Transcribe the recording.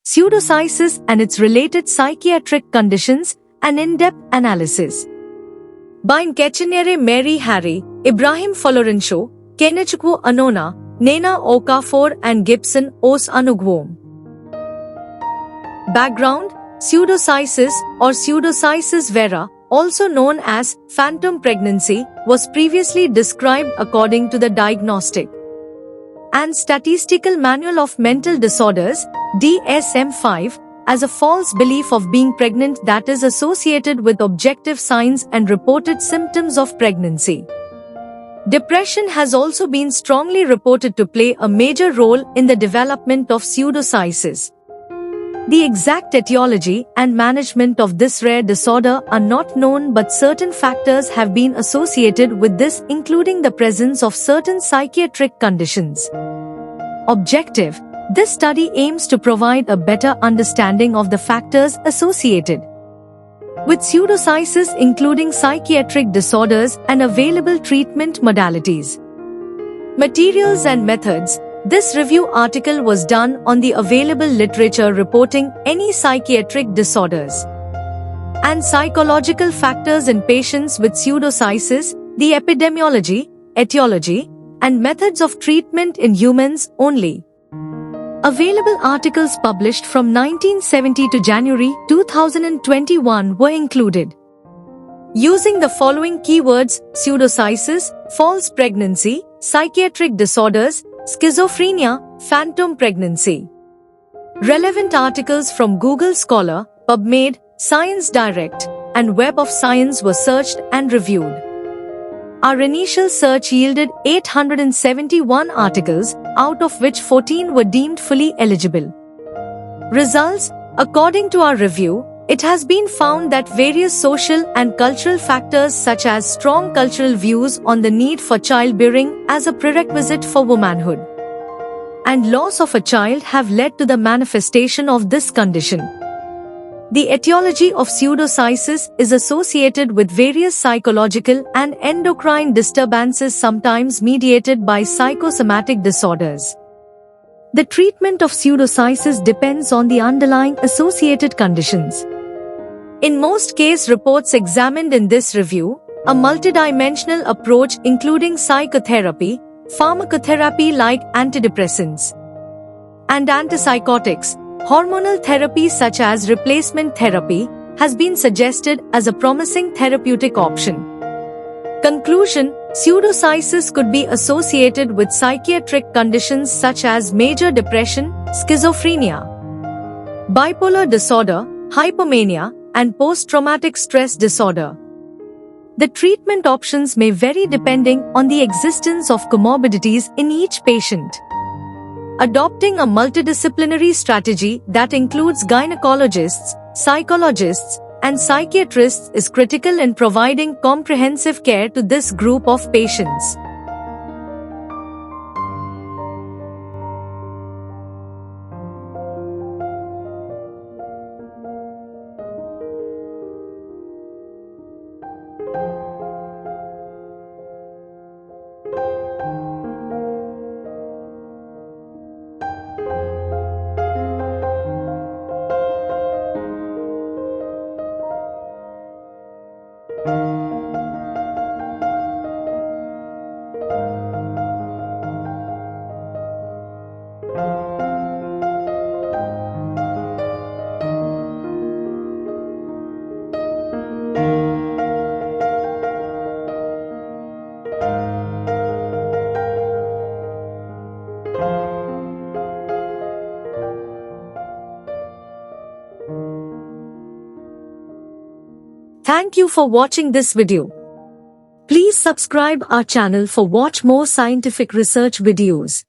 pseudocyesis and its related psychiatric conditions, an in-depth analysis. By Nkechenere Mary Harry, Ibrahim Florencio, Kenechukwu Anona, Nena Okafor and Gibson Os Anugwom. Background: pseudocyesis or pseudocyesis vera, also known as phantom pregnancy, was previously described according to the Diagnostic and Statistical Manual of Mental Disorders, DSM-5, as a false belief of being pregnant that is associated with objective signs and reported symptoms of pregnancy. Depression has also been strongly reported to play a major role in the development of pseudocyesis. The exact etiology and management of this rare disorder are not known, but certain factors have been associated with this, including the presence of certain psychiatric conditions. Objective: this study aims to provide a better understanding of the factors associated with pseudocyesis, including psychiatric disorders and available treatment modalities. Materials and methods: this review article was done on the available literature reporting any psychiatric disorders and psychological factors in patients with pseudocyesis, the epidemiology, etiology, and methods of treatment in humans only. Available articles published from 1970 to January 2021 were included. Using the following keywords: pseudocyesis, false pregnancy, psychiatric disorders, schizophrenia, phantom pregnancy. Relevant articles from Google Scholar, PubMed, Science Direct, and Web of Science were searched and reviewed. Our initial search yielded 871 articles, out of which 14 were deemed fully eligible. Results: according to our review, it has been found that various social and cultural factors such as strong cultural views on the need for childbearing as a prerequisite for womanhood and loss of a child have led to the manifestation of this condition. The etiology of pseudocyesis is associated with various psychological and endocrine disturbances, sometimes mediated by psychosomatic disorders. The treatment of pseudocyesis depends on the underlying associated conditions. In most case reports examined in this review, a multidimensional approach including psychotherapy, pharmacotherapy like antidepressants and antipsychotics, hormonal therapy such as replacement therapy, has been suggested as a promising therapeutic option. Conclusion: pseudocyesis could be associated with psychiatric conditions such as major depression, schizophrenia, bipolar disorder, hypomania, and post-traumatic stress disorder. The treatment options may vary depending on the existence of comorbidities in each patient. Adopting a multidisciplinary strategy that includes gynecologists, psychologists, and psychiatrists is critical in providing comprehensive care to this group of patients. Thank you for watching this video. Please subscribe our channel for watch more scientific research videos.